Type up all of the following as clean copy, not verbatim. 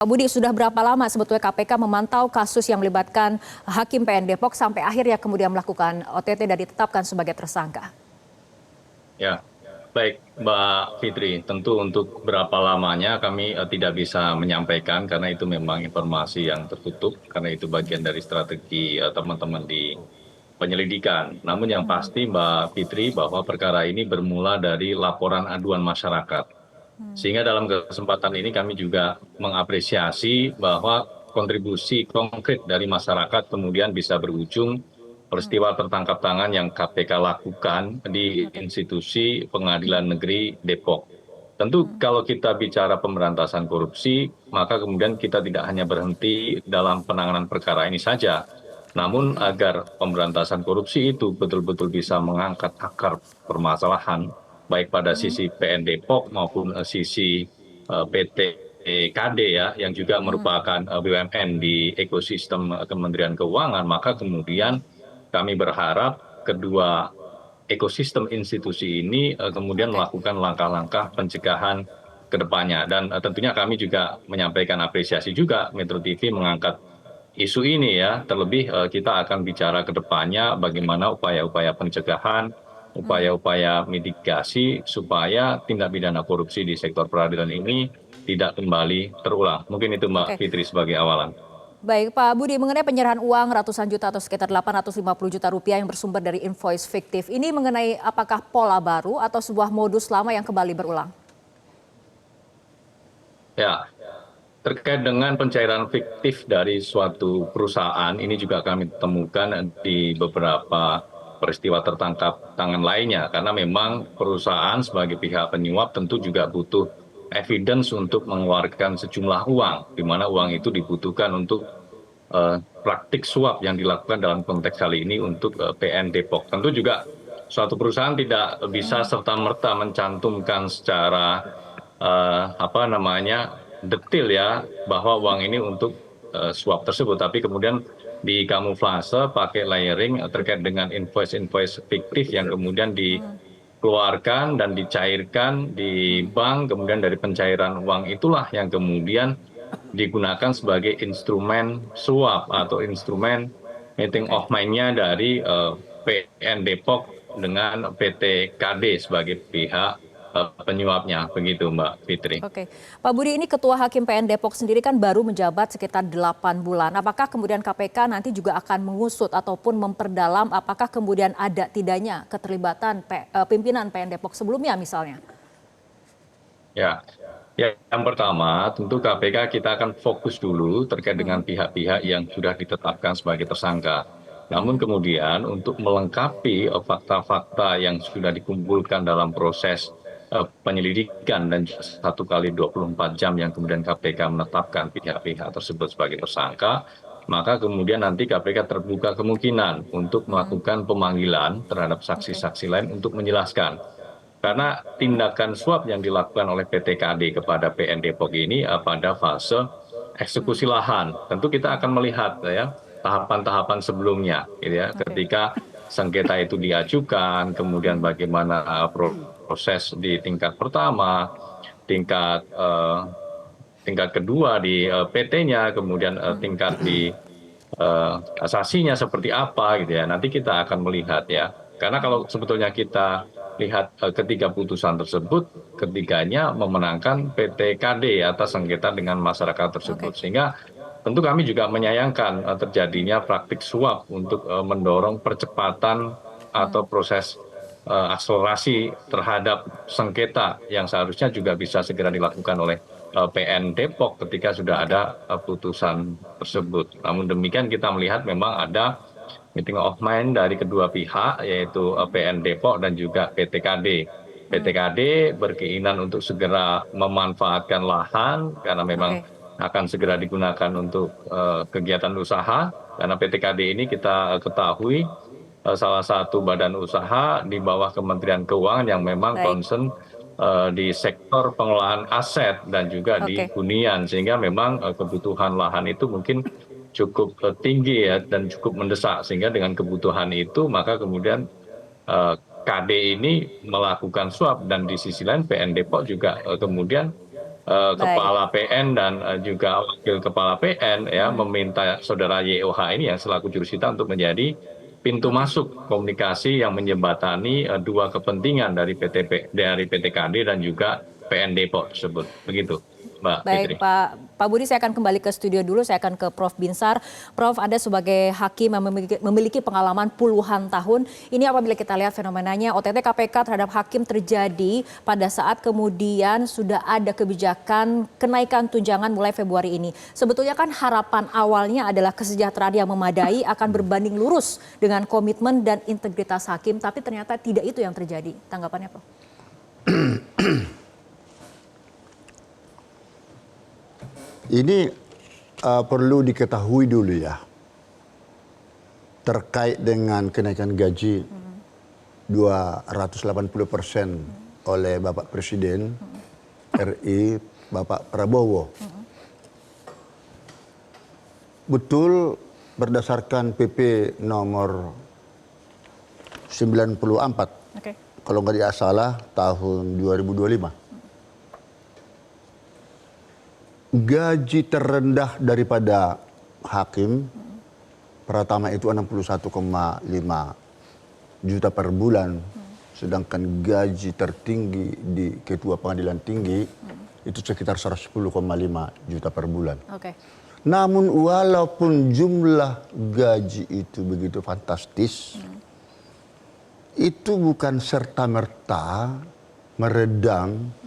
Pak Budi, sudah berapa lama sebetulnya KPK memantau kasus yang melibatkan Hakim PN Depok sampai akhirnya kemudian melakukan OTT dan ditetapkan sebagai tersangka? Ya, baik Mbak Fitri, tentu untuk berapa lamanya kami tidak bisa menyampaikan karena itu memang informasi yang tertutup, karena itu bagian dari strategi teman-teman di penyelidikan. Namun yang pasti Mbak Fitri bahwa perkara ini bermula dari laporan aduan masyarakat. Sehingga dalam kesempatan ini kami juga mengapresiasi bahwa kontribusi konkret dari masyarakat kemudian bisa berujung peristiwa tertangkap tangan yang KPK lakukan di institusi Pengadilan Negeri Depok. Tentu kalau kita bicara pemberantasan korupsi, maka kemudian kita tidak hanya berhenti dalam penanganan perkara ini saja. Namun agar pemberantasan korupsi itu betul-betul bisa mengangkat akar permasalahan, baik pada sisi PN Depok maupun sisi PT KD ya, yang juga merupakan BUMN di ekosistem Kementerian Keuangan, maka kemudian kami berharap kedua ekosistem institusi ini kemudian Oke. melakukan langkah-langkah pencegahan ke depannya. Dan tentunya kami juga menyampaikan apresiasi juga Metro TV mengangkat isu ini ya. Terlebih kita akan bicara ke depannya bagaimana upaya-upaya pencegahan, upaya-upaya mitigasi supaya tindak pidana korupsi di sektor peradilan ini tidak kembali terulang. Mungkin itu Mbak Oke. Fitri sebagai awalan. Baik, Pak Budi, mengenai penyerahan uang ratusan juta atau sekitar 850 juta rupiah yang bersumber dari invoice fiktif, ini mengenai apakah pola baru atau sebuah modus lama yang kembali berulang? Ya, terkait dengan pencairan fiktif dari suatu perusahaan, ini juga kami temukan di beberapa peristiwa tertangkap tangan lainnya. Karena memang perusahaan sebagai pihak penyuap tentu juga butuh evidence untuk mengeluarkan sejumlah uang, di mana uang itu dibutuhkan untuk praktik suap yang dilakukan dalam konteks kali ini untuk PN Depok. Tentu juga suatu perusahaan tidak bisa serta-merta mencantumkan secara apa namanya detail ya bahwa uang ini untuk suap tersebut, tapi kemudian dikamuflase pakai layering terkait dengan invoice-invoice fiktif yang kemudian dikeluarkan dan dicairkan di bank, kemudian dari pencairan uang itulah yang kemudian digunakan sebagai instrumen suap atau instrumen meeting Oke. of mind-nya dari PN Depok dengan PT KD sebagai pihak penyuapnya, begitu Mbak Fitri. Oke, Pak Budi, ini Ketua Hakim PN Depok sendiri kan baru menjabat sekitar 8 bulan. Apakah kemudian KPK nanti juga akan mengusut ataupun memperdalam apakah kemudian ada tidaknya keterlibatan pimpinan PN Depok sebelumnya misalnya? Ya, ya, yang pertama tentu KPK kita akan fokus dulu terkait dengan pihak-pihak yang sudah ditetapkan sebagai tersangka. Namun kemudian untuk melengkapi fakta-fakta yang sudah dikumpulkan dalam proses penyelidikan dan 1 kali 24 jam yang kemudian KPK menetapkan pihak-pihak tersebut sebagai tersangka, maka kemudian nanti KPK terbuka kemungkinan untuk melakukan pemanggilan terhadap Oke. saksi-saksi lain untuk menjelaskan. Karena tindakan suap yang dilakukan oleh PT KD kepada PN Depok ini pada fase eksekusi lahan. Tentu kita akan melihat ya tahapan-tahapan sebelumnya, gitu ya. Oke. Ketika sengketa itu diajukan, kemudian bagaimana proses di tingkat pertama, tingkat tingkat kedua di PT-nya, kemudian tingkat di kasasinya seperti apa gitu ya. Nanti kita akan melihat ya. Karena kalau sebetulnya kita lihat ketiga putusan tersebut, ketiganya memenangkan PT KD atas sengketa dengan masyarakat tersebut. Oke. Sehingga tentu kami juga menyayangkan terjadinya praktik suap untuk mendorong percepatan atau proses akselerasi terhadap sengketa yang seharusnya juga bisa segera dilakukan oleh PN Depok ketika sudah Oke. ada putusan tersebut. Namun demikian kita melihat memang ada meeting of mind dari kedua pihak yaitu PN Depok dan juga PT KD. PT KD berkeinginan untuk segera memanfaatkan lahan karena memang Oke. akan segera digunakan untuk kegiatan usaha, karena PT KD ini kita ketahui salah satu badan usaha di bawah Kementerian Keuangan yang memang Baik. concern di sektor pengelolaan aset dan juga di Oke. hunian, sehingga memang kebutuhan lahan itu mungkin cukup tinggi ya dan cukup mendesak, sehingga dengan kebutuhan itu maka kemudian KD ini melakukan suap dan di sisi lain PN Depok juga kemudian Kepala PN dan juga Wakil Kepala PN ya meminta saudara YOH ini yang selaku jurusita untuk menjadi pintu masuk komunikasi yang menjembatani dua kepentingan dari PTKD dan juga PN Depok tersebut. Begitu, Mbak Fitri. Baik, Pak Budi, saya akan kembali ke studio dulu. Saya akan ke Prof. Binsar. Prof, Anda sebagai hakim yang memiliki pengalaman puluhan tahun. Ini apabila kita lihat fenomenanya OTT KPK terhadap hakim terjadi pada saat kemudian sudah ada kebijakan kenaikan tunjangan mulai Februari ini. Sebetulnya kan harapan awalnya adalah kesejahteraan yang memadai akan berbanding lurus dengan komitmen dan integritas hakim. Tapi ternyata tidak itu yang terjadi. Tanggapannya, Prof? Ini perlu diketahui dulu ya, terkait dengan kenaikan gaji 280% oleh Bapak Presiden RI, Bapak Prabowo. Betul berdasarkan PP nomor 94, kalau nggak salah tahun 2025. Gaji terendah daripada hakim Pratama itu 61,5 juta per bulan, sedangkan gaji tertinggi di Ketua Pengadilan Tinggi itu sekitar 110,5 juta per bulan. Namun walaupun jumlah gaji itu begitu fantastis, itu bukan serta-merta meredam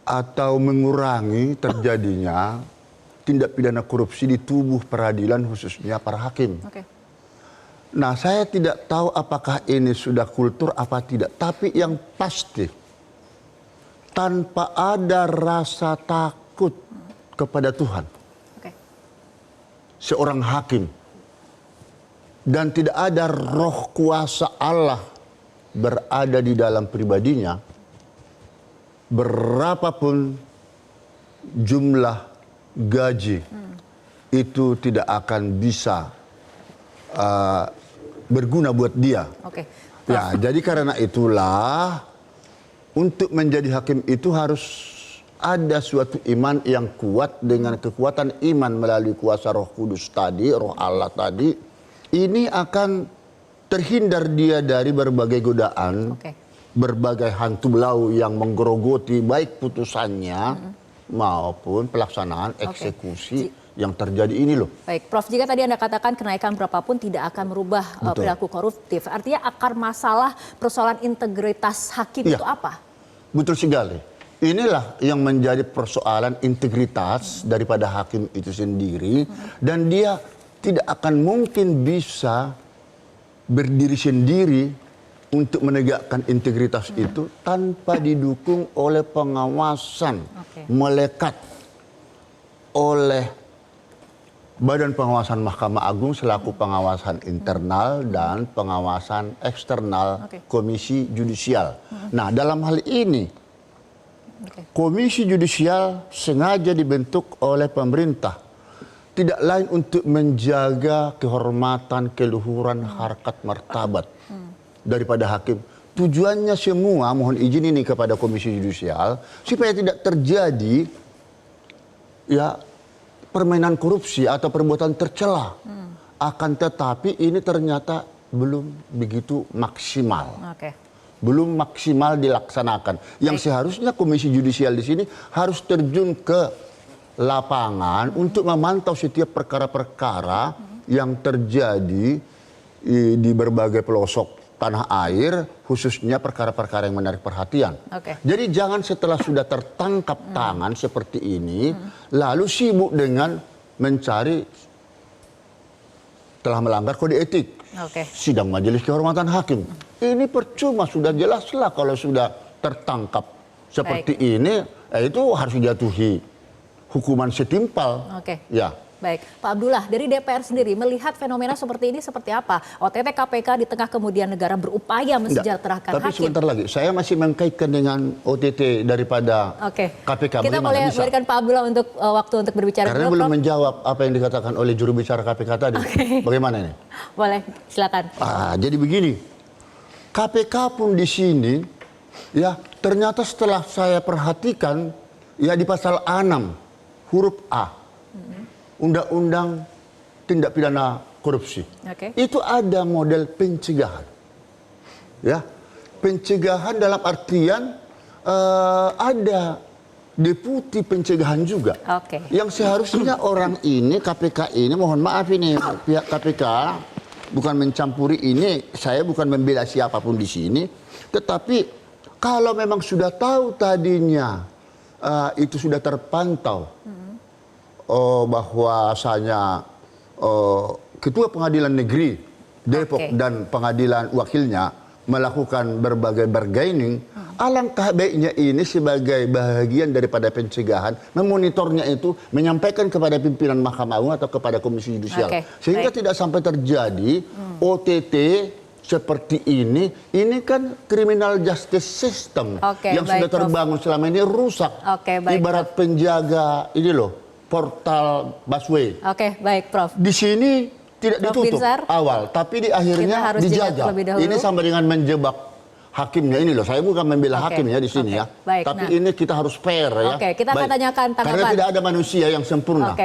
atau mengurangi terjadinya tindak pidana korupsi di tubuh peradilan khususnya para hakim. Nah, saya tidak tahu apakah ini sudah kultur apa tidak, tapi yang pasti tanpa ada rasa takut kepada Tuhan, seorang hakim, dan tidak ada roh kuasa Allah berada di dalam pribadinya, berapapun jumlah gaji itu tidak akan bisa berguna buat dia. Ya, jadi karena itulah untuk menjadi hakim itu harus ada suatu iman yang kuat. Dengan kekuatan iman melalui kuasa Roh Kudus tadi, Roh Allah tadi, ini akan terhindar dia dari berbagai godaan, berbagai hantu belau yang menggerogoti baik putusannya maupun pelaksanaan eksekusi yang terjadi ini loh. Baik, Prof, jika tadi Anda katakan kenaikan berapapun tidak akan merubah perilaku koruptif, artinya akar masalah persoalan integritas hakim itu apa? Betul sekali. Inilah yang menjadi persoalan integritas daripada hakim itu sendiri, dan dia tidak akan mungkin bisa berdiri sendiri untuk menegakkan integritas itu tanpa didukung oleh pengawasan melekat oleh Badan Pengawasan Mahkamah Agung selaku pengawasan internal dan pengawasan eksternal Komisi Judisial. Nah, dalam hal ini Komisi Judisial sengaja dibentuk oleh pemerintah, tidak lain untuk menjaga kehormatan, keluhuran, harkat, martabat daripada hakim. Tujuannya semua, mohon izin ini kepada Komisi Judisial, supaya tidak terjadi ya permainan korupsi atau perbuatan tercela. Akan tetapi ini ternyata belum begitu maksimal. Belum maksimal dilaksanakan. Yang seharusnya Komisi Judisial di sini harus terjun ke lapangan untuk memantau setiap perkara-perkara yang terjadi di berbagai pelosok tanah air, khususnya perkara-perkara yang menarik perhatian. Jadi jangan setelah sudah tertangkap tangan seperti ini, lalu sibuk dengan mencari telah melanggar kode etik, sidang majelis kehormatan hakim. Ini percuma, sudah jelaslah kalau sudah tertangkap seperti ini, itu harus dijatuhi hukuman setimpal. Ya. Baik, Pak Abdullah, dari DPR sendiri melihat fenomena seperti ini seperti apa? OTT KPK di tengah kemudian negara berupaya mensejahterakan hakim. Tapi sebentar lagi, saya masih mengkaitkan dengan OTT daripada KPK. Kita boleh berikan Pak Abdullah untuk waktu untuk berbicara. Karena belum menjawab apa yang dikatakan oleh juru bicara KPK tadi. Bagaimana ini? Boleh, silakan. Jadi begini, KPK pun di sini Ya, ternyata setelah saya perhatikan, ya di pasal 6 huruf A, Undang-Undang Tindak Pidana Korupsi, Oke. itu ada model pencegahan. Ya, pencegahan dalam artian ada deputi pencegahan juga. Oke. Yang seharusnya orang ini, KPK ini, mohon maaf ini pihak KPK, bukan mencampuri ini, saya bukan membela siapapun di sini, tetapi kalau memang sudah tahu tadinya itu sudah terpantau bahwasanya Ketua Pengadilan Negeri Depok dan pengadilan wakilnya melakukan berbagai bargaining, alangkah baiknya ini sebagai bagian daripada pencegahan, memonitornya itu, menyampaikan kepada pimpinan Mahkamah Agung atau kepada Komisi Yudisial. Sehingga tidak sampai terjadi OTT seperti ini kan criminal justice system yang sudah terbangun selama ini rusak. Ibarat penjaga ini loh, portal busway. Baik Prof. Di sini tidak Prof. ditutup Binsar, awal, tapi di akhirnya dijaga. Ini sama dengan menjebak hakimnya ini loh. Saya bukan membela hakimnya di sini ya. Baik, tapi ini kita harus fair ya. Kita akan tanyakan tanggapan. Karena tidak ada manusia yang sempurna.